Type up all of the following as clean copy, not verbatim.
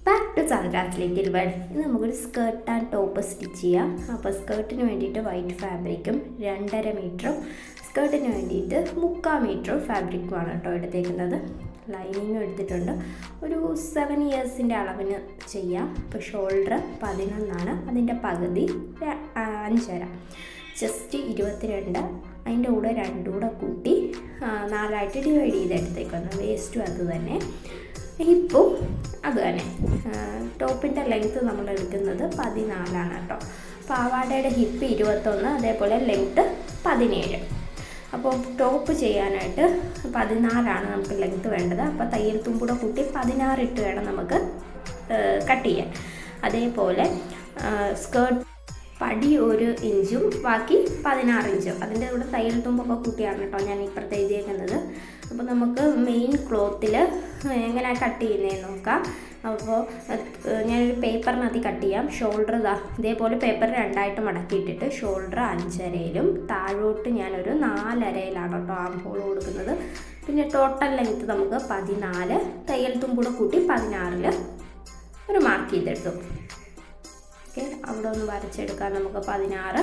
Back to Chandra's little world. ഇന്ന് നമുക്കൊരു skirt and top stitch ചെയ്യാം. അപ്പോൾ സ്കേർട്ടിന് വേണ്ടിയിട്ട് വൈറ്റ് ഫാബ്രിക്കും 2.5 മീറ്ററും സ്കേർട്ടിന് വേണ്ടിയിട്ട് 3/4 മീറ്ററും ഫാബ്രിക്കുമാണ് കേട്ടോ എടുത്തേക്കുന്നത്. ലൈനിങ്ങും എടുത്തിട്ടുണ്ട്. ഒരു 7 ഇയേഴ്സിൻ്റെ അളവിന് ചെയ്യാം. ഇപ്പോൾ ഷോൾഡർ 11 അതിൻ്റെ പകുതി 5.5, ചെസ്റ്റ് 22, അതിൻ്റെ കൂടെ 2 കൂടെ കൂട്ടി 4 ഡിവൈഡ് ചെയ്തെടുത്തേക്കുന്നു. വേസ്റ്റും അത് തന്നെ, ഹിപ്പും അത് തന്നെ. ടോപ്പിൻ്റെ ലെങ്ത്ത് നമ്മൾ എടുക്കുന്നത് 14 കേട്ടോ. പാവാടയുടെ ഹിപ്പ് 21, അതേപോലെ ലെങ്ത്ത് 17. അപ്പോൾ ടോപ്പ് ചെയ്യാനായിട്ട് 14 നമുക്ക് ലെങ്ത്ത് വേണ്ടത്. അപ്പോൾ തയ്യൽ തുമ്പൂടെ കൂട്ടി 16 ഇട്ട് വേണം നമുക്ക് കട്ട് ചെയ്യാൻ. അതേപോലെ സ്കേർട്ട് പടി 1 ഇഞ്ചും ബാക്കി 16 ഇഞ്ചും അതിൻ്റെ കൂടെ തയ്യൽ തുമ്പൊക്കെ കൂട്ടിയാണ് കേട്ടോ ഞാൻ ഇപ്പുറത്ത് എഴുതിയേക്കുന്നത്. അപ്പോൾ നമുക്ക് മെയിൻ ക്ലോത്തിൽ എങ്ങനെ കട്ട് ചെയ്യുന്നതെന്ന് നോക്കാം. അപ്പോൾ ഞാനൊരു പേപ്പറിനകത്ത് കട്ട് ചെയ്യാം. ഷോൾഡർ ഇതേപോലെ പേപ്പർ 2 മടക്കിയിട്ടിട്ട് ഷോൾഡർ 5.5-ലും താഴോട്ട് ഞാനൊരു 4.5-ലാണ് കേട്ടോ ആം ഹോൾ കൊടുക്കുന്നത്. പിന്നെ ടോട്ടൽ ലെങ്ത്ത് നമുക്ക് 14, തയ്യൽ തുമ്പൂടെ കൂട്ടി 16-ൽ ഒരു മാർക്ക് ചെയ്തെടുത്തു. ഓക്കെ, അവിടെ ഒന്ന് വരച്ചെടുക്കാം നമുക്ക് 16.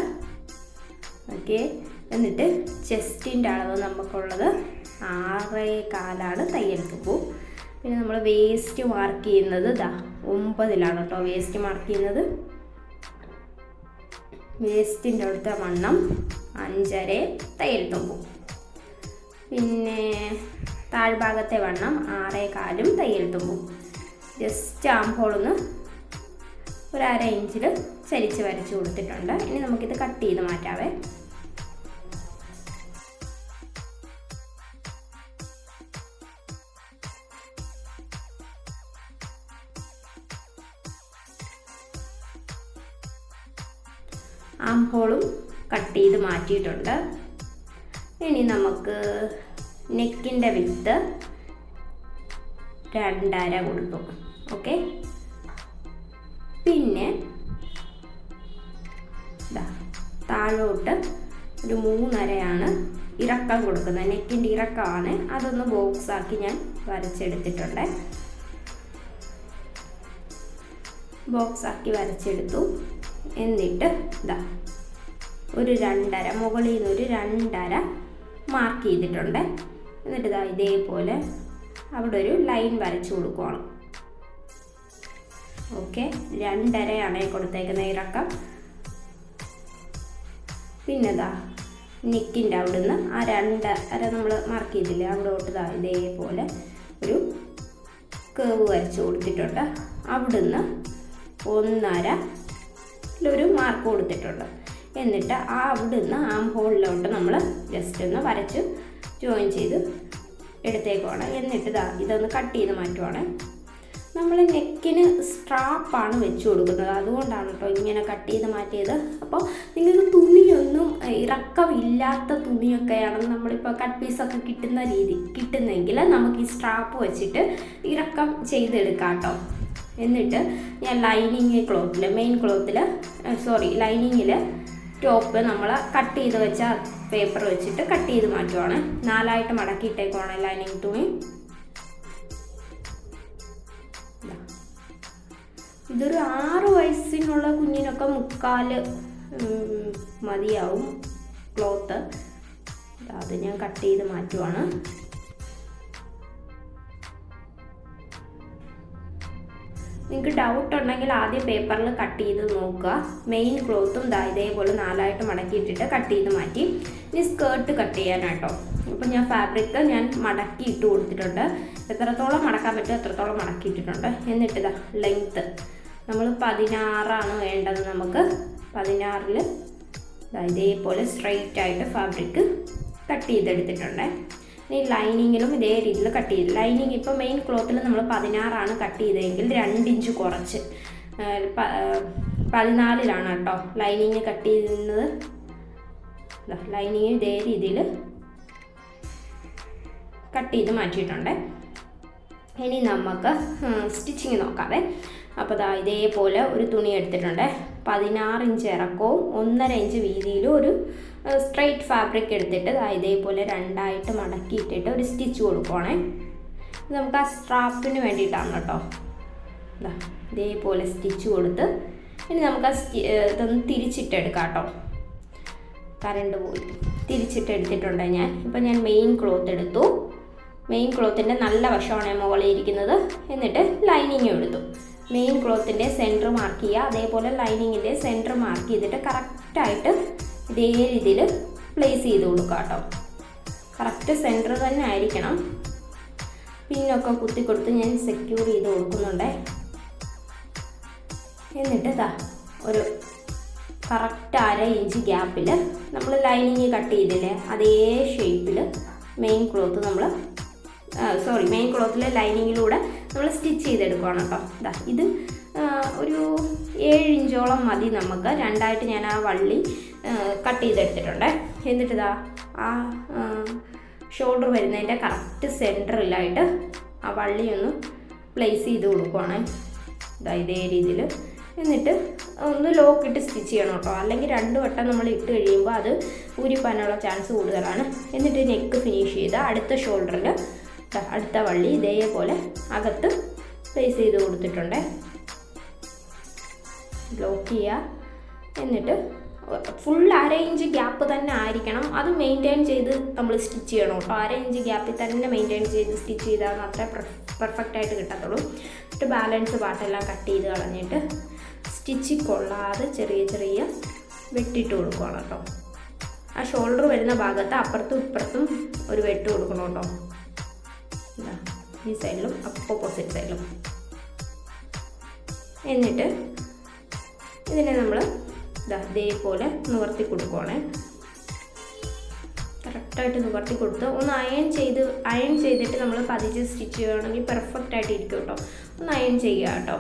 ഓക്കെ, എന്നിട്ട് ചെസ്റ്റിൻ്റെ അളവ് നമുക്കുള്ളത് 6.25 തയ്യൽ തുമ്പു. പിന്നെ നമ്മൾ വേസ്റ്റ് മാർക്ക് ചെയ്യുന്നത് 9-ലാണ് കേട്ടോ വേസ്റ്റ് മാർക്ക് ചെയ്യുന്നത്. വേസ്റ്റിൻ്റെ അടുത്ത വണ്ണം 5.5 തയ്യൽ തുമ്പു. പിന്നെ താഴ്ഭാഗത്തെ വണ്ണം 6.25 തയ്യൽ തുമ്പു. ജസ്റ്റ് ആം ഹോളൊന്ന് ഒരു 1/2 ഇഞ്ചിൽ ചരിച്ച് വരച്ച് കൊടുത്തിട്ടുണ്ട്. ഇനി നമുക്കിത് കട്ട് ചെയ്ത് മാറ്റാവേ. ആം ഹോളും കട്ട് ചെയ്ത് മാറ്റിയിട്ടുണ്ട്. ഇനി നമുക്ക് നെക്കിൻ്റെ വിഡ്ത്ത് 2.5 കൊടുക്കും. ഓക്കെ, പിന്നെ താഴോട്ട് ഒരു 3.5 ഇറക്കം കൊടുക്കുന്നത്. നെക്കിൻ്റെ ഇറക്കമാണ്. അതൊന്ന് ബോക്സാക്കി ഞാൻ വരച്ചെടുത്തിട്ടുണ്ട്. ബോക്സാക്കി വരച്ചെടുത്തു. എന്നിട്ട് ഒരു 2.5 മുകളിൽ നിന്ന് ഒരു 2.5 മാർക്ക് ചെയ്തിട്ടുണ്ട്. എന്നിട്ട് ഇതേപോലെ അവിടെ ഒരു ലൈൻ വരച്ചു കൊടുക്കുകയാണ്. ഓക്കെ, 2.5 കൊടുത്തേക്കുന്ന ഇറക്കം. പിന്നെ നെക്കിൻ്റെ അവിടുന്ന് ആ 2.5 നമ്മൾ മാർക്ക് ചെയ്തില്ലേ, അവിടോട്ട് ഇതേപോലെ ഒരു കേവ് വരച്ച് കൊടുത്തിട്ടുണ്ട്. അവിടുന്ന് 1.5 മാർക്ക് കൊടുത്തിട്ടുണ്ട്. എന്നിട്ട് അവിടുന്ന് ആം ഹോളിലോട്ട് നമ്മൾ ജസ്റ്റ് ഒന്ന് വരച്ച് ജോയിൻ ചെയ്ത് എടുത്തേക്കുവാണ്. എന്നിട്ട് ഇതൊന്ന് കട്ട് ചെയ്ത് മാറ്റുവാണ്. നമ്മൾ നെക്കിന് സ്ട്രാപ്പാണ് വെച്ച് കൊടുക്കുന്നത്. അതുകൊണ്ടാണ് കേട്ടോ ഇങ്ങനെ കട്ട് ചെയ്ത് മാറ്റിയത്. അപ്പോൾ നിങ്ങൾക്ക് തുണിയൊന്നും ഇറക്കമില്ലാത്ത തുണിയൊക്കെയാണ് നമ്മളിപ്പോൾ കട്ട് പീസൊക്കെ കിട്ടുന്നെങ്കിൽ നമുക്ക് ഈ സ്ട്രാപ്പ് വെച്ചിട്ട് ഇറക്കം ചെയ്തെടുക്കാം കേട്ടോ. എന്നിട്ട് ഞാൻ ലൈനിങ്ങിൽ ടോപ്പ് നമ്മൾ കട്ട് ചെയ്ത് വെച്ച പേപ്പർ വെച്ചിട്ട് കട്ട് ചെയ്ത് മാറ്റുവാണ്. 4 മടക്കിയിട്ടേക്കുവാണ് ലൈനിങ് തുണി. ഇതൊരു 6 വയസ്സിനുള്ള കുഞ്ഞിനൊക്കെ 3/4 മതിയാവും ക്ലോത്ത്. അത് ഞാൻ കട്ട് ചെയ്ത് മാറ്റുവാണ്. നിങ്ങൾക്ക് ഡൗട്ട് ഉണ്ടെങ്കിൽ ആദ്യം പേപ്പറിൽ കട്ട് ചെയ്ത് നോക്കുക. മെയിൻ ക്ലോത്തും ഇതേപോലെ 4 മടക്കിയിട്ടിട്ട് കട്ട് ചെയ്ത് മാറ്റി. ഇനി സ്കേർട്ട് കട്ട് ചെയ്യാനാട്ടോ. അപ്പോൾ ഞാൻ ഫാബ്രിക് മടക്കി ഇട്ട് കൊടുത്തിട്ടുണ്ട്. എത്രത്തോളം മടക്കാൻ പറ്റുമോ അത്രത്തോളം മടക്കിയിട്ടിട്ടുണ്ട്. എന്നിട്ട് ലെങ്ത്ത് നമ്മൾ 16 വേണ്ടത്. നമുക്ക് 16-ൽ ഇതേപോലെ സ്ട്രെയിറ്റ് ആയിട്ട് ഫാബ്രിക് കട്ട് ചെയ്തെടുത്തിട്ടുണ്ട്. ഇനി ലൈനിങ്ങിലും ഇതേ രീതിയിൽ കട്ട് ചെയ്ത്, ലൈനിങ് ഇപ്പോൾ മെയിൻ ക്ലോത്തിൽ നമ്മൾ 16 കട്ട് ചെയ്തതെങ്കിൽ 2 ഇഞ്ച് കുറച്ച് 14-ലാണ് കേട്ടോ ലൈനിങ് കട്ട് ചെയ്യുന്നത്. ലൈനിങ് ഇതേ രീതിയിൽ കട്ട് ചെയ്ത് മാറ്റിയിട്ടുണ്ട്. ഇനി നമുക്ക് സ്റ്റിച്ചിങ് നോക്കാവേ. അപ്പോൾ ഇതേപോലെ ഒരു തുണി എടുത്തിട്ടുണ്ട്. 16 ഇഞ്ച് ഇറക്കവും 1.5 ഇഞ്ച് വീതിയിലും ഒരു സ്ട്രെയിറ്റ് ഫാബ്രിക് എടുത്തിട്ട് ഇതേപോലെ 2 മടക്കിയിട്ടിട്ട് ഒരു സ്റ്റിച്ച് കൊടുക്കുവാണേ. നമുക്ക് ആ സ്ട്രാപ്പിന് വേണ്ടിയിട്ടാണ് കേട്ടോ. ഇതേപോലെ സ്റ്റിച്ച് കൊടുത്ത് ഇനി നമുക്ക് ഇതൊന്ന് തിരിച്ചിട്ടെടുക്കാം കേട്ടോ. കറണ്ട് പോയി. തിരിച്ചിട്ടെടുത്തിട്ടുണ്ട് ഞാൻ. ഇപ്പം ഞാൻ മെയിൻ ക്ലോത്ത് എടുത്തു. മെയിൻ ക്ലോത്തിൻ്റെ നല്ല വശമാണ് മുകളിൽ ഇരിക്കുന്നത്. എന്നിട്ട് ലൈനിങ്ങും എടുത്തു. മെയിൻ ക്ലോത്തിൻ്റെ സെൻറ്റർ മാർക്ക് ചെയ്യുക. അതേപോലെ ലൈനിങ്ങിൻ്റെ സെൻറ്റർ മാർക്ക് ചെയ്തിട്ട് കറക്റ്റായിട്ട് ഇതേ രീതിയിൽ പ്ലേസ് ചെയ്ത് കൊടുക്കുക കേട്ടോ. കറക്റ്റ് സെൻറ്റർ തന്നെ ആയിരിക്കണം. പിന്നൊക്കെ കുത്തി കൊടുത്ത് ഞാൻ സെക്യൂർ ചെയ്ത് കൊടുക്കുന്നുണ്ട്. എന്നിട്ട് ഒരു കറക്റ്റ് 1/2 ഇഞ്ച് ഗ്യാപ്പിൽ നമ്മൾ ലൈനിങ് കട്ട് ചെയ്തില്ലേ അതേ ഷേപ്പിൽ മെയിൻ ക്ലോത്തിലെ ലൈനിങ്ങിലൂടെ നമ്മൾ സ്റ്റിച്ച് ചെയ്തെടുക്കുകയാണ് കേട്ടോ. ഇത് ഒരു 7 ഇഞ്ചോളം മതി നമുക്ക്. 2ആയിട്ട് ഞാൻ ആ വള്ളി കട്ട് ചെയ്തെടുത്തിട്ടുണ്ട്. എന്നിട്ട് ആ ഷോൾഡർ വരുന്നതിൻ്റെ കറക്റ്റ് സെൻറ്ററിലായിട്ട് ആ വള്ളി ഒന്ന് പ്ലേസ് ചെയ്ത് കൊടുക്കുകയാണ്. ഇതേ രീതിയിൽ. എന്നിട്ട് ഒന്ന് ലോക്കിട്ട് സ്റ്റിച്ച് ചെയ്യണം കേട്ടോ. അല്ലെങ്കിൽ 2 വട്ടം നമ്മൾ ഇട്ട് കഴിയുമ്പോൾ അത് ഊരിപ്പോകാനുള്ള ചാൻസ് കൂടുതലാണ്. എന്നിട്ട് നെക്ക് ഫിനിഷ് ചെയ്ത് അടുത്ത ഷോൾഡറിൽ അടുത്ത വള്ളി ഇതേപോലെ അകത്ത് പ്ലേസ് ചെയ്ത് കൊടുത്തിട്ടുണ്ട്. ലോക്ക് ചെയ്യുക. എന്നിട്ട് ഫുൾ 1/2 ഇഞ്ച് ഗ്യാപ്പ് തന്നെ ആയിരിക്കണം. അത് മെയിൻറ്റെയിൻ ചെയ്ത് നമ്മൾ സ്റ്റിച്ച് ചെയ്യണം കേട്ടോ. 1/2 ഇഞ്ച് ഗ്യാപ്പിൽ തന്നെ മെയിൻറ്റെയിൻ ചെയ്ത് സ്റ്റിച്ച് ചെയ്താൽ മാത്രമേ പെർഫെക്റ്റായിട്ട് കിട്ടത്തുള്ളൂ. എന്നിട്ട് ബാലൻസ് പാർട്ടെല്ലാം കട്ട് ചെയ്ത് കളഞ്ഞിട്ട് സ്റ്റിച്ചിൽ കൊള്ളാതെ ചെറിയ വെട്ടിട്ട് കൊടുക്കുകയാണ് കേട്ടോ. ആ ഷോൾഡർ വരുന്ന ഭാഗത്ത് അപ്പുറത്തും ഇപ്പുറത്തും ഒരു വെട്ട് കൊടുക്കണം കേട്ടോ. ഈ സൈഡിലും ഓപ്പോസിറ്റ് സൈഡിലും. എന്നിട്ട് ഇതിനെ നമ്മൾ ഇതേപോലെ നിവർത്തി കൊടുക്കുകയാണ്. കറക്റ്റായിട്ട് നിവർത്തി കൊടുത്ത് ഒന്ന് അയൺ ചെയ്തിട്ട് നമ്മൾ പതിച്ച് സ്റ്റിച്ച് ചെയ്യുകയാണെങ്കിൽ പെർഫെക്റ്റായിട്ട് ഇരിക്കും കേട്ടോ. ഒന്ന് അയൺ ചെയ്യുക കേട്ടോ.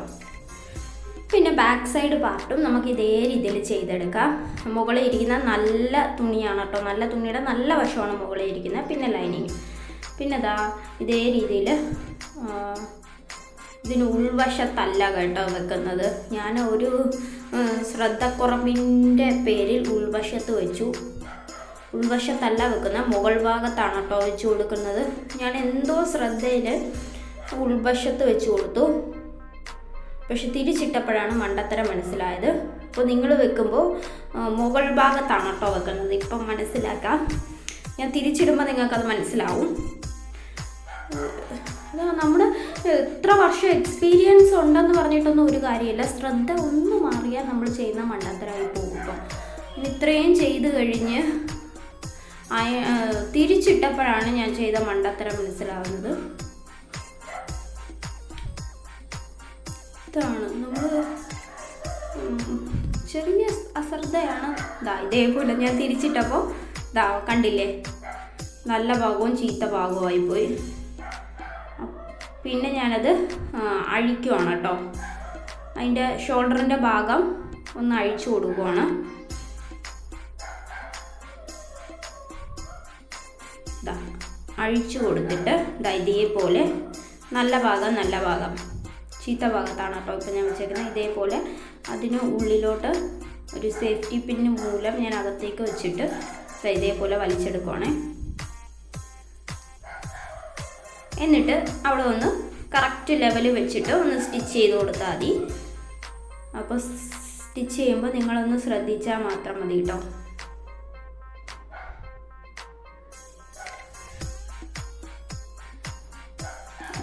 പിന്നെ ബാക്ക് സൈഡ് പാർട്ടും നമുക്ക് ഇതേ രീതിയിൽ ചെയ്തെടുക്കാം. മുകളിൽ ഇരിക്കുന്ന നല്ല തുണിയാണ് കേട്ടോ. നല്ല തുണിയുടെ നല്ല വശമാണ് മുകളിൽ ഇരിക്കുന്നത്. പിന്നെ ലൈനിങ്. പിന്നെ ഇതേ രീതിയിൽ ഇതിന് ഉൾവശത്തല്ല കേട്ടോ വെക്കുന്നത്. ഞാൻ ഒരു ശ്രദ്ധക്കുറവിൻ്റെ പേരിൽ ഉൾവശത്ത് വെച്ചു. ഉൾവശത്തല്ല വെക്കുന്നത്, മുകൾ ഭാഗത്താണ് കേട്ടോ വെച്ച് കൊടുക്കുന്നത്. ഞാൻ എന്തോ ശ്രദ്ധയിൽ ഉൾവശത്ത് വെച്ച് കൊടുത്തു. പക്ഷെ തിരിച്ചിട്ടപ്പോഴാണ് മണ്ടത്തരം മനസ്സിലായത്. അപ്പോൾ നിങ്ങൾ വെക്കുമ്പോൾ മുകൾ ഭാഗത്താണ് കേട്ടോ വെക്കുന്നത്. ഇപ്പം മനസ്സിലാക്കാം. ഞാൻ തിരിച്ചിടുമ്പോൾ നിങ്ങൾക്കത് മനസ്സിലാവും. നമ്മൾ എത്ര വർഷം എക്സ്പീരിയൻസ് ഉണ്ടെന്ന് പറഞ്ഞിട്ടൊന്നും ഒരു കാര്യമില്ല. ശ്രദ്ധ ഒന്ന് മാറിയാൽ നമ്മൾ ചെയ്യുന്ന മണ്ടത്തരമായി പോകും. ഇപ്പം ഇത്രയും ചെയ്ത് കഴിഞ്ഞ് തിരിച്ചിട്ടപ്പോഴാണ് ഞാൻ ചെയ്ത മണ്ടത്തരം മനസ്സിലാവുന്നത്. ഇതാണ് നമ്മൾ ചെറിയ അശ്രദ്ധയാണ്. ഇതേപോലെ ഞാൻ തിരിച്ചിട്ടപ്പോൾ കണ്ടില്ലേ, നല്ല ഭാഗവും ചീത്ത ഭാഗവുമായിപ്പോയി. പിന്നെ ഞാനത് അഴിക്കുവാണ് കേട്ടോ. അതിൻ്റെ ഷോൾഡറിൻ്റെ ഭാഗം ഒന്ന് അഴിച്ചു കൊടുക്കുവാണ്. അഴിച്ചു കൊടുത്തിട്ട് ഇതേപോലെ നല്ല ഭാഗം ചീത്ത ഭാഗത്താണ് കേട്ടോ ഇപ്പം ഞാൻ വെച്ചേക്കുന്നത്. ഇതേപോലെ അതിന് ഉള്ളിലോട്ട് ഒരു സേഫ്റ്റി പിന്ന് മൂലം ഞാൻ അകത്തേക്ക് വെച്ചിട്ട് ഇതേപോലെ വലിച്ചെടുക്കുവാണേ. എന്നിട്ട് അവിടെ ഒന്ന് കറക്റ്റ് ലെവൽ വെച്ചിട്ട് ഒന്ന് സ്റ്റിച്ച് ചെയ്ത് കൊടുത്താൽ മതി. അപ്പോൾ സ്റ്റിച്ച് ചെയ്യുമ്പോൾ നിങ്ങളൊന്ന് ശ്രദ്ധിച്ചാൽ മാത്രം മതി കേട്ടോ.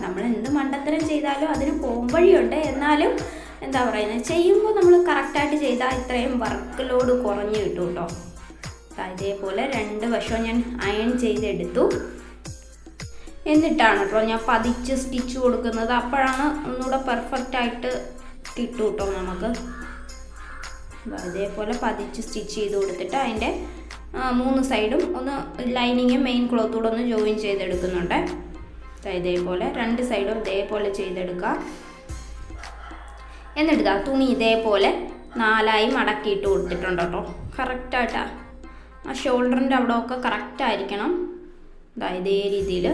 നമ്മൾ എന്ത് മണ്ടത്തരം ചെയ്താലും അതിന് പോകുമ്പഴിയുണ്ട്. എന്നാലും എന്താ പറയുന്നത്, ചെയ്യുമ്പോൾ നമ്മൾ കറക്റ്റായിട്ട് ചെയ്താൽ ഇത്രയും വർക്ക് ലോഡ് കുറഞ്ഞ് കിട്ടും കേട്ടോ. ഇതേപോലെ 2 വശവും ഞാൻ അയൺ ചെയ്തെടുത്തു. എന്നിട്ടാണ് കേട്ടോ ഞാൻ പതിച്ച് സ്റ്റിച്ച് കൊടുക്കുന്നത്. അപ്പോഴാണ് ഒന്നുകൂടെ പെർഫെക്റ്റായിട്ട് കിട്ടും കേട്ടോ നമുക്ക്. ഇതേപോലെ പതിച്ച് സ്റ്റിച്ച് ചെയ്ത് കൊടുത്തിട്ട് അതിൻ്റെ 3 സൈഡും ഒന്ന് ലൈനിങ്ങും മെയിൻ ക്ലോത്തൂടെ ഒന്ന് ജോയിൻ ചെയ്തെടുക്കുന്നുണ്ട്. ഇതേപോലെ 2 സൈഡും ഇതേപോലെ ചെയ്തെടുക്കുക. എന്നിട്ട് തുണി ഇതേപോലെ 4ആയി മടക്കിയിട്ട് കൊടുത്തിട്ടുണ്ട് കേട്ടോ. കറക്റ്റായിട്ടാണ് ആ ഷോൾഡറിൻ്റെ അവിടെയൊക്കെ കറക്റ്റായിരിക്കണം. ഇതേ രീതിയിൽ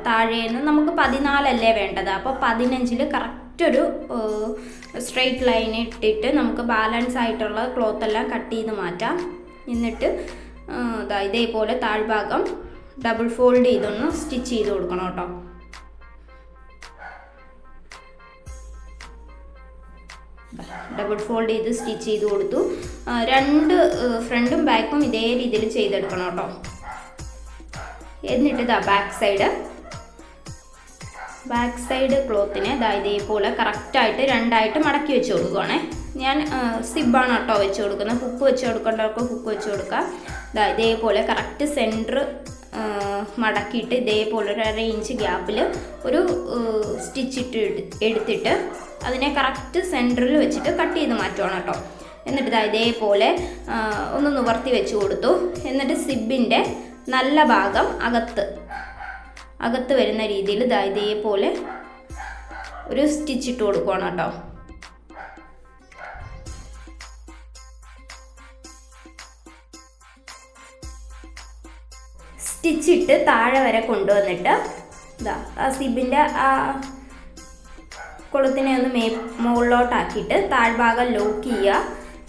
താഴേന്ന് നമുക്ക് 14 അല്ലേ വേണ്ടത്. അപ്പോൾ 15-ൽ കറക്റ്റൊരു സ്ട്രെയിറ്റ് ലൈൻ ഇട്ടിട്ട് നമുക്ക് ബാലൻസ് ആയിട്ടുള്ള ക്ലോത്തെല്ലാം കട്ട് ചെയ്ത് മാറ്റാം. എന്നിട്ട് ഇതേപോലെ താഴ്ഭാഗം ഡബിൾ ഫോൾഡ് ചെയ്തൊന്ന് സ്റ്റിച്ച് ചെയ്ത് കൊടുക്കണം കേട്ടോ. ഡബിൾ ഫോൾഡ് ചെയ്ത് സ്റ്റിച്ച് ചെയ്ത് കൊടുത്തു. രണ്ട് ഫ്രണ്ടും ബാക്കും ഇതേ രീതിയിൽ ചെയ്തെടുക്കണം കേട്ടോ. എന്നിട്ട് ഇതാ ബാക്ക് സൈഡ് ക്ലോത്തിനെ ഇതേപോലെ കറക്റ്റായിട്ട് രണ്ടായിട്ട് മടക്കി വെച്ച് കൊടുക്കുകയാണേ. ഞാൻ സിബാണ് കേട്ടോ വെച്ച് കൊടുക്കുന്നത്. ഹുക്ക് വെച്ച് കൊടുക്കേണ്ടവർക്ക് ഹുക്ക് വെച്ച് കൊടുക്കാം. ഇതേപോലെ കറക്റ്റ് സെൻറ്റർ മടക്കിയിട്ട് ഇതേപോലെ ഒരു 1.5 ഇഞ്ച് ഗ്യാപ്പിൽ ഒരു സ്റ്റിച്ച് എടുത്തിട്ട് അതിനെ കറക്റ്റ് സെൻറ്ററിൽ വെച്ചിട്ട് കട്ട് ചെയ്ത് മാറ്റുവാണ് കേട്ടോ. എന്നിട്ട് ഇതേപോലെ ഒന്ന് നിവർത്തി വെച്ച് കൊടുത്തു. എന്നിട്ട് സിബിൻ്റെ നല്ല ഭാഗം അകത്ത് വരുന്ന രീതിയിൽ ഇതേപോലെ ഒരു സ്റ്റിച്ച് ഇട്ട് കൊടുക്കുകയാണ് കേട്ടോ. സ്റ്റിച്ചിട്ട് താഴെ വരെ കൊണ്ടുവന്നിട്ട് ആ സിബിൻ്റെ ആ കൊളുത്തിനെ ഒന്ന് മുകളിലോട്ടാക്കിയിട്ട് താഴ്ഭാഗം ലോക്ക് ചെയ്യുക.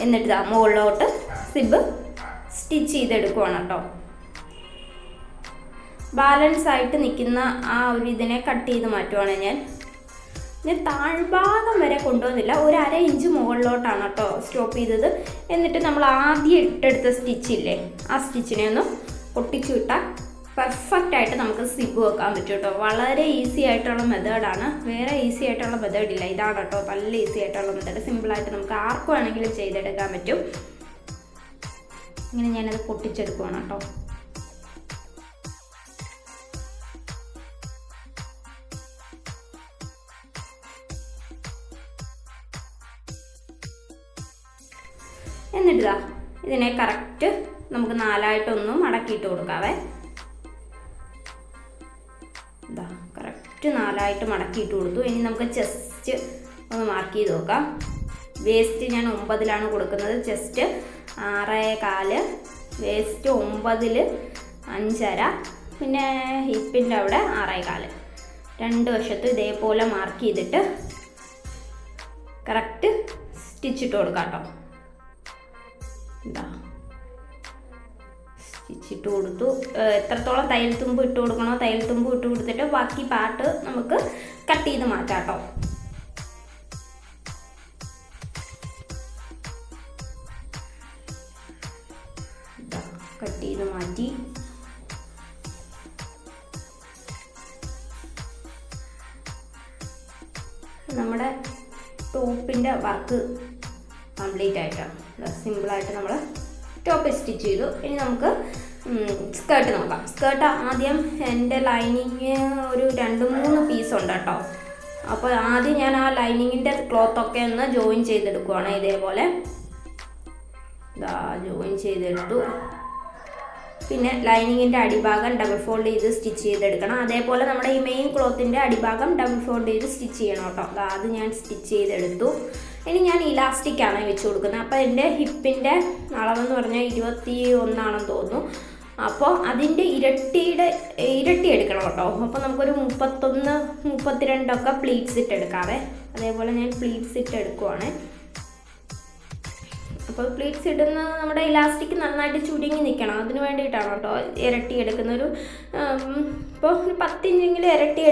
എന്നിട്ട് മുകളിലോട്ട് സിബ് സ്റ്റിച്ച് ചെയ്തെടുക്കുവാണ് കേട്ടോ. ബാലൻസ് ആയിട്ട് നിൽക്കുന്ന ആ ഒരു ഇതിനെ കട്ട് ചെയ്ത് മാറ്റുവാണ് ഞാൻ താഴ്ഭാഗം വരെ കൊണ്ടുവന്നില്ല, ഒരു 1/2 ഇഞ്ച് മുകളിലോട്ടാണ് കേട്ടോ സ്റ്റോപ്പ് ചെയ്തത്. എന്നിട്ട് നമ്മൾ ആദ്യം ഇട്ടെടുത്ത സ്റ്റിച്ചില്ലേ, ആ സ്റ്റിച്ചിനെ ഒന്ന് ഒട്ടിച്ചു വിട്ടാൽ പെർഫെക്റ്റ് ആയിട്ട് നമുക്ക് സിബ് വെക്കാൻ പറ്റും കേട്ടോ. വളരെ ഈസി ആയിട്ടുള്ള മെത്തേഡാണ്, വേറെ ഈസി ആയിട്ടുള്ള മെത്തേഡില്ല, ഇതാണ് കേട്ടോ നല്ല ഈസി ആയിട്ടുള്ള മെത്തേഡ്. സിമ്പിളായിട്ട് നമുക്ക് ആർക്കും ആണെങ്കിലും ചെയ്തെടുക്കാൻ പറ്റും. ഇങ്ങനെ ഞാനത് പൊട്ടിച്ചെടുക്കുവാണ് കേട്ടോ. എന്നിട്ട് ഇതിനെ കറക്റ്റ് നമുക്ക് 4ആയിട്ടൊന്നും മടക്കിയിട്ട് കൊടുക്കാവേ. കറക്റ്റ് 4ആയിട്ട് മടക്കിയിട്ട് കൊടുത്തു. ഇനി നമുക്ക് ചെസ്റ്റ് ഒന്ന് മാർക്ക് ചെയ്ത് നോക്കാം. വേസ്റ്റ് ഞാൻ 9ലാണ് കൊടുക്കുന്നത്, ചെസ്റ്റ് 6.25, വേസ്റ്റ് 9, 5.5, പിന്നെ ഹിപ്പിൻ്റെ അവിടെ 6.25. രണ്ട് വശത്തും ഇതേപോലെ മാർക്ക് ചെയ്തിട്ട് കറക്റ്റ് സ്റ്റിച്ചിട്ട് കൊടുക്കാം കേട്ടോ. സ്റ്റിച്ചിട്ട് കൊടുത്തു. എത്രത്തോളം തയ്യൽ തുമ്പ് ഇട്ട് കൊടുക്കണോ തയ്യൽ തുമ്പ് ഇട്ട് കൊടുത്തിട്ട് ബാക്കി പാർട്ട് നമുക്ക് കട്ട് ചെയ്ത് മാറ്റാം കേട്ടോ. കട്ട് ചെയ്ത് മാറ്റി. നമ്മുടെ ടോപ്പിൻ്റെ വർക്ക് കംപ്ലീറ്റ് ആയിട്ടാണ്. സിമ്പിളായിട്ട് നമ്മൾ ടോപ്പ് സ്റ്റിച്ച് ചെയ്തു. ഇനി നമുക്ക് സ്കേർട്ട് നോക്കാം. സ്കേർട്ട് ആദ്യം എൻ്റെ ലൈനിങ് ഒരു 2-3 പീസ് ഉണ്ട് കേട്ടോ. അപ്പോൾ ആദ്യം ഞാൻ ആ ലൈനിങ്ങിൻ്റെ ക്ലോത്തൊക്കെ ഒന്ന് ജോയിൻ ചെയ്തെടുക്കുവാണ്. ഇതേപോലെ ജോയിൻ ചെയ്തെടുത്തു. പിന്നെ ലൈനിങ്ങിൻ്റെ അടിഭാഗം ഡബിൾ ഫോൾഡ് ചെയ്ത് സ്റ്റിച്ച് ചെയ്തെടുക്കണം. അതേപോലെ നമ്മുടെ ഈ മെയിൻ ക്ലോത്തിൻ്റെ അടിഭാഗം ഡബിൾ ഫോൾഡ് ചെയ്ത് സ്റ്റിച്ച് ചെയ്യണം കേട്ടോ. അത് ഞാൻ സ്റ്റിച്ച് ചെയ്തെടുത്തു. ഇനി ഞാൻ ഇലാസ്റ്റിക്കാണ് വെച്ച് കൊടുക്കുന്നത്. അപ്പോൾ എൻ്റെ ഹിപ്പിൻ്റെ അളവെന്ന് പറഞ്ഞാൽ 21 തോന്നുന്നു. അപ്പോൾ അതിൻ്റെ ഇരട്ടി എടുക്കണം കേട്ടോ. അപ്പോൾ നമുക്കൊരു 31, 32 പ്ലീറ്റ്സ് ഇട്ട് എടുക്കാവേ. അതേപോലെ ഞാൻ പ്ലീറ്റ്സ് ഇട്ട് എടുക്കുവാണ്. അപ്പോൾ പ്ലീറ്റ്സ് ഇടുന്ന നമ്മുടെ ഇലാസ്റ്റിക് നന്നായിട്ട് ചുരുങ്ങി നിൽക്കണം, അതിന് വേണ്ടിയിട്ടാണ് കേട്ടോ ഇരട്ടി എടുക്കുന്നൊരു. ഇപ്പോൾ ഒരു 10 ഇഞ്ചെങ്കിലും ഇരട്ടി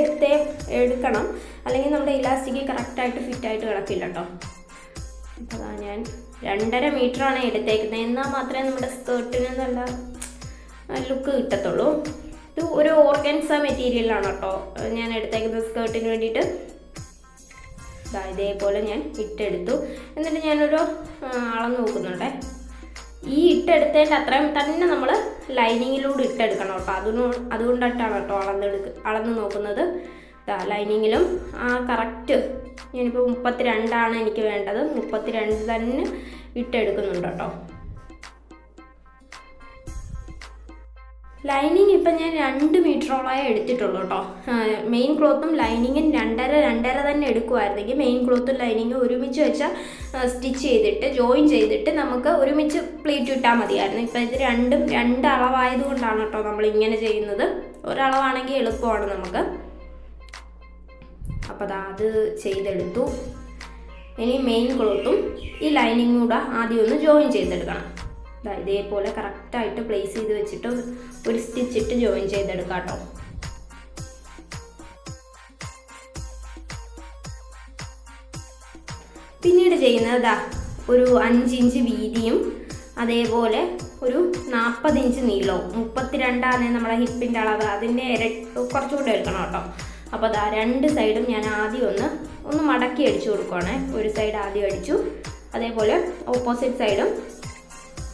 എടുക്കണം, അല്ലെങ്കിൽ നമ്മുടെ ഇലാസ്റ്റിക് കറക്റ്റായിട്ട് ഫിറ്റായിട്ട് കിടക്കില്ല കേട്ടോ. അപ്പോൾ ഞാൻ 2.5 മീറ്ററാണ് എടുത്തേക്കുന്നത്. എന്നാൽ മാത്രമേ നമ്മുടെ സ്കേർട്ടിന് നല്ല ലുക്ക് കിട്ടത്തുള്ളൂ. ഇത് ഒരു ഓർഗൻസ മെറ്റീരിയലാണ് കേട്ടോ ഞാൻ എടുത്തേക്കുന്നത് സ്കേർട്ടിന് വേണ്ടിയിട്ട്. ഇതേപോലെ ഞാൻ ഇട്ടെടുത്തു. എന്നിട്ട് ഞാനൊരു അളന്ന് നോക്കുന്നുണ്ടേ. ഈ ഇട്ടെടുത്തതിൻ്റെ അത്രയും തന്നെ നമ്മൾ ലൈനിങ്ങിലൂടെ ഇട്ടെടുക്കണം കേട്ടോ. അതുകൊണ്ടിട്ടാണ് കേട്ടോ അളന്ന് നോക്കുന്നത്. ലൈനിങ്ങിലും ആ കറക്റ്റ് ഞാനിപ്പോൾ 32 എനിക്ക് വേണ്ടത്. 32 തന്നെ ഇട്ടെടുക്കുന്നുണ്ട് കേട്ടോ. ലൈനിങ് ഇപ്പം ഞാൻ 2 മീറ്ററോളായി എടുത്തിട്ടുള്ളൂ കേട്ടോ. മെയിൻ ക്ലോത്തും ലൈനിങ്ങും 2.5 തന്നെ എടുക്കുമായിരുന്നെങ്കിൽ മെയിൻ ക്ലോത്തും ലൈനിങ്ങും ഒരുമിച്ച് വെച്ചാൽ സ്റ്റിച്ച് ചെയ്തിട്ട് ജോയിൻ ചെയ്തിട്ട് നമുക്ക് ഒരുമിച്ച് പ്ലീറ്റ് ഇട്ടാൽ മതിയായിരുന്നു. ഇപ്പം ഇത് 2 അളവായതുകൊണ്ടാണ് കേട്ടോ നമ്മളിങ്ങനെ ചെയ്യുന്നത്. ഒരളവാണെങ്കിൽ എളുപ്പമാണ് നമുക്ക്. അപ്പോൾ അത് ചെയ്തെടുത്തു. ഇനി മെയിൻ ക്ലോത്തും ഈ ലൈനിങ്ങും കൂടെ ആദ്യം ഒന്ന് ജോയിൻ ചെയ്തെടുക്കണം. ഇതേപോലെ കറക്റ്റായിട്ട് പ്ലേസ് ചെയ്ത് വെച്ചിട്ട് ഒരു സ്റ്റിച്ചിട്ട് ജോയിൻ ചെയ്തെടുക്കാം കേട്ടോ. പിന്നീട് ചെയ്യുന്നത് ഒരു 5 ഇഞ്ച് വീതിയും അതേപോലെ ഒരു 40 ഇഞ്ച് നീളവും. 32 നമ്മുടെ ഹിപ്പിൻ്റെ അളവ്, അതിൻ്റെ കുറച്ചുകൂടെ എടുക്കണം കേട്ടോ. അപ്പോൾ രണ്ട് സൈഡും ഞാൻ ആദ്യം ഒന്ന് മടക്കി അടിച്ചു കൊടുക്കുവാണേ. ഒരു സൈഡ് ആദ്യം അടിച്ചു, അതേപോലെ ഓപ്പോസിറ്റ് സൈഡും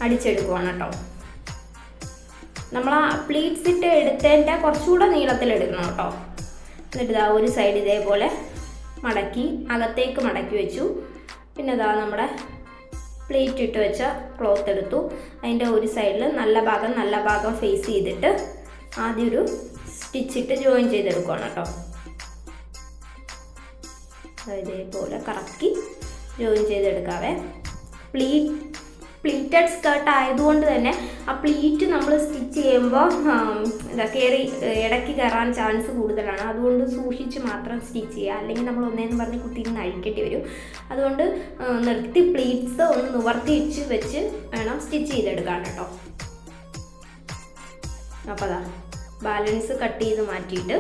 അടിച്ചെടുക്കുവാണ് കേട്ടോ. നമ്മൾ ആ പ്ലീറ്റ്സ് ഇട്ട് എടുത്തതിൻ്റെ കുറച്ചുകൂടെ നീളത്തിലെടുക്കണം കേട്ടോ. എന്നിട്ട് ഒരു സൈഡ് ഇതേപോലെ മടക്കി അകത്തേക്ക് മടക്കി വെച്ചു. പിന്നെ നമ്മുടെ പ്ലേറ്റ് ഇട്ട് വെച്ച ക്ലോത്ത് എടുത്തു. അതിൻ്റെ ഒരു സൈഡിൽ നല്ല ഭാഗം ഫേസ് ചെയ്തിട്ട് ആദ്യം ഒരു സ്റ്റിച്ചിട്ട് ജോയിൻ ചെയ്തെടുക്കുകയാണ് കേട്ടോ. ഇതേപോലെ കറക്കി ജോയിൻ ചെയ്തെടുക്കാവേ. പ്ലീറ്റഡ് സ്കേർട്ട് ആയതുകൊണ്ട് തന്നെ ആ പ്ലീറ്റ് നമ്മൾ സ്റ്റിച്ച് ചെയ്യുമ്പോൾ ഇടയ്ക്ക് കയറാൻ ചാൻസ് കൂടുതലാണ്. അതുകൊണ്ട് സൂക്ഷിച്ച് മാത്രം സ്റ്റിച്ച് ചെയ്യുക, അല്ലെങ്കിൽ നമ്മൾ ഒന്നേന്ന് പറഞ്ഞ് കുത്തിയിരുന്ന് അഴിക്കേണ്ടി വരും. അതുകൊണ്ട് നിർത്തി പ്ലീറ്റ്സ് ഒന്ന് നിവർത്തി വെച്ച് വേണം സ്റ്റിച്ച് ചെയ്തെടുക്കാൻ കേട്ടോ. അപ്പോൾ ബാലൻസ് കട്ട് ചെയ്ത് മാറ്റിയിട്ട്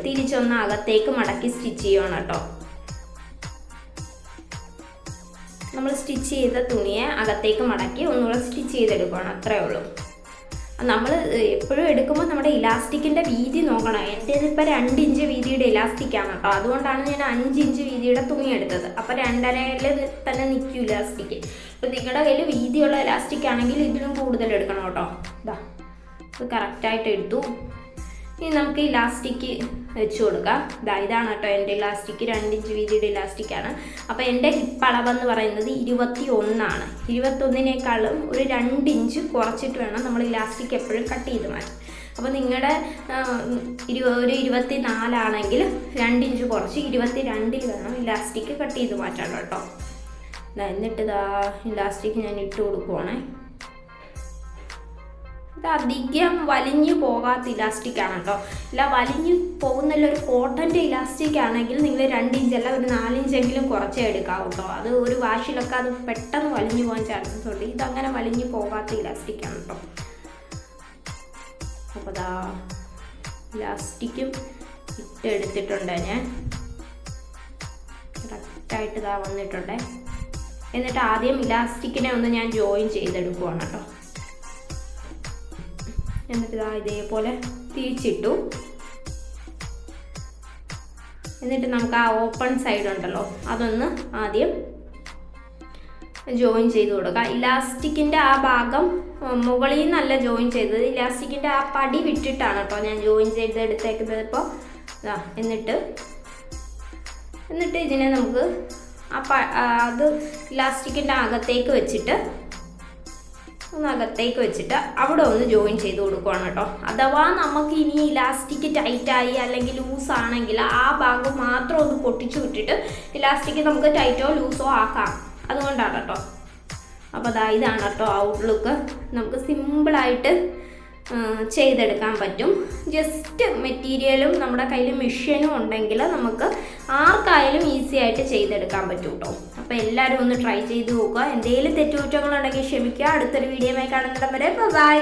തിരിച്ചൊന്ന് അകത്തേക്ക് മടക്കി സ്റ്റിച്ച് ചെയ്യണം കേട്ടോ. നമ്മൾ സ്റ്റിച്ച് ചെയ്ത തുണിയെ അകത്തേക്ക് മടക്കി ഒന്നുകൂടെ സ്റ്റിച്ച് ചെയ്തെടുക്കണം, അത്രേ ഉള്ളൂ. നമ്മൾ എപ്പോഴും എടുക്കുമ്പോൾ നമ്മുടെ ഇലാസ്റ്റിക്കിൻ്റെ വീതി നോക്കണം. എൻ്റെ ഇതിപ്പോൾ 2 ഇഞ്ച് വീതിയുടെ ഇലാസ്റ്റിക്കാണ് കേട്ടോ. അതുകൊണ്ടാണ് ഞാൻ 5 ഇഞ്ച് വീതിയുടെ തുണി എടുത്തത്. അപ്പോൾ 2.5 തന്നെ നിൽക്കും ഇലാസ്റ്റിക്ക്. ഇപ്പോൾ നിങ്ങളുടെ കയ്യിൽ വീതിയുള്ള ഇലാസ്റ്റിക് ആണെങ്കിൽ ഇതിലും കൂടുതൽ എടുക്കണം കേട്ടോ. ഇത് കറക്റ്റായിട്ട് എടുത്തു. ഇനി നമുക്ക് ഇലാസ്റ്റിക്ക് വെച്ച് കൊടുക്കാം. ഇതാണ് കേട്ടോ എൻ്റെ ഇലാസ്റ്റിക്ക്, 2 ഇഞ്ച് വീതിയുടെ ഇലാസ്റ്റിക്കാണ്. അപ്പോൾ എൻ്റെ ഹിപ്പ് അളവെന്ന് പറയുന്നത് 21 21-നേക്കാളും ഒരു 2 ഇഞ്ച് കുറച്ചിട്ട് വേണം നമ്മൾ ഇലാസ്റ്റിക് എപ്പോഴും കട്ട് ചെയ്ത് മാറ്റാം. അപ്പോൾ നിങ്ങളുടെ ഒരു 24 ആണെങ്കിൽ 2 ഇഞ്ച് കുറച്ച് 22 വേണം ഇലാസ്റ്റിക് കട്ട് ചെയ്ത് മാറ്റാൻ കേട്ടോ. എന്നിട്ട് ഇലാസ്റ്റിക് ഞാൻ ഇട്ട് കൊടുക്കുവാണേ. ഇത് അധികം വലിഞ്ഞു പോകാത്ത ഇലാസ്റ്റിക്കാണ് കേട്ടോ. ഇല്ല വലിഞ്ഞു പോകുന്നല്ല, ഒരു കോട്ടൻ്റെ ഇലാസ്റ്റിക് ആണെങ്കിൽ നിങ്ങൾ 2 ഇഞ്ചല്ല ഒരു 4 ഇഞ്ചെങ്കിലും കുറച്ചേ എടുക്കാവൂ കേട്ടോ. അത് ഒരു വാഷിലൊക്കെ അത് പെട്ടെന്ന് വലിഞ്ഞു പോകാൻ ചാൻസസ് ഉണ്ട്. ഇതങ്ങനെ വലിഞ്ഞു പോകാത്ത ഇലാസ്റ്റിക്കാണ് കേട്ടോ. അപ്പോൾ ഇലാസ്റ്റിക്കും ഇട്ടെടുത്തിട്ടുണ്ട് ഞാൻ. കറക്റ്റായിട്ട് വന്നിട്ടുണ്ട്. എന്നിട്ട് ആദ്യം ഇലാസ്റ്റിക്കിനെ ഒന്ന് ഞാൻ ജോയിൻ ചെയ്തെടുക്കുവാണ് കേട്ടോ. എന്നിട്ട് ഇതേപോലെ തിരിച്ചിട്ടു. എന്നിട്ട് നമുക്ക് ആ ഓപ്പൺ സൈഡ് ഉണ്ടല്ലോ അതൊന്ന് ആദ്യം ജോയിൻ ചെയ്ത് കൊടുക്കുക. ഇലാസ്റ്റിക്കിൻ്റെ ആ ഭാഗം മുകളിൽ നിന്നല്ല ജോയിൻ ചെയ്തത്, ഇലാസ്റ്റിക്കിൻ്റെ ആ പടി വിട്ടിട്ടാണ് കേട്ടോ ഞാൻ ജോയിൻ ചെയ്തെടുത്തേക്കുന്നത്. ഇപ്പോൾ എന്നിട്ട് ഇതിനെ നമുക്ക് അത് ഇലാസ്റ്റിക്കിൻ്റെ അകത്തേക്ക് വെച്ചിട്ട് അവിടെ ഒന്ന് ജോയിൻ ചെയ്ത് കൊടുക്കുകയാണ് കേട്ടോ. അഥവാ നമുക്ക് ഇനി ഇലാസ്റ്റിക് ടൈറ്റായി അല്ലെങ്കിൽ ലൂസാണെങ്കിൽ ആ ഭാഗം മാത്രം ഒന്ന് പൊട്ടിച്ചു വിട്ടിട്ട് ഇലാസ്റ്റിക് നമുക്ക് ടൈറ്റോ ലൂസോ ആക്കാം. അതുകൊണ്ടാണ് കേട്ടോ. അപ്പോൾ ഇതാണ് കേട്ടോ ഔട്ട്ലുക്ക്. നമുക്ക് സിമ്പിളായിട്ട് ചെയ്തെടുക്കാൻ പറ്റും. ജസ്റ്റ് മെറ്റീരിയലും നമ്മുടെ കയ്യിൽ മെഷീനും ഉണ്ടെങ്കിൽ നമുക്ക് ആർക്കായാലും ഈസി ആയിട്ട് ചെയ്തെടുക്കാൻ പറ്റും കേട്ടോ. അപ്പോൾ എല്ലാവരും ഒന്ന് ട്രൈ ചെയ്ത് നോക്കുക. എന്തെങ്കിലും തെറ്റുകുറ്റങ്ങളുണ്ടെങ്കിൽ ക്ഷമിക്കുക. അടുത്തൊരു വീഡിയോയുമായി കാണുന്നിടം വരെ ബൈ.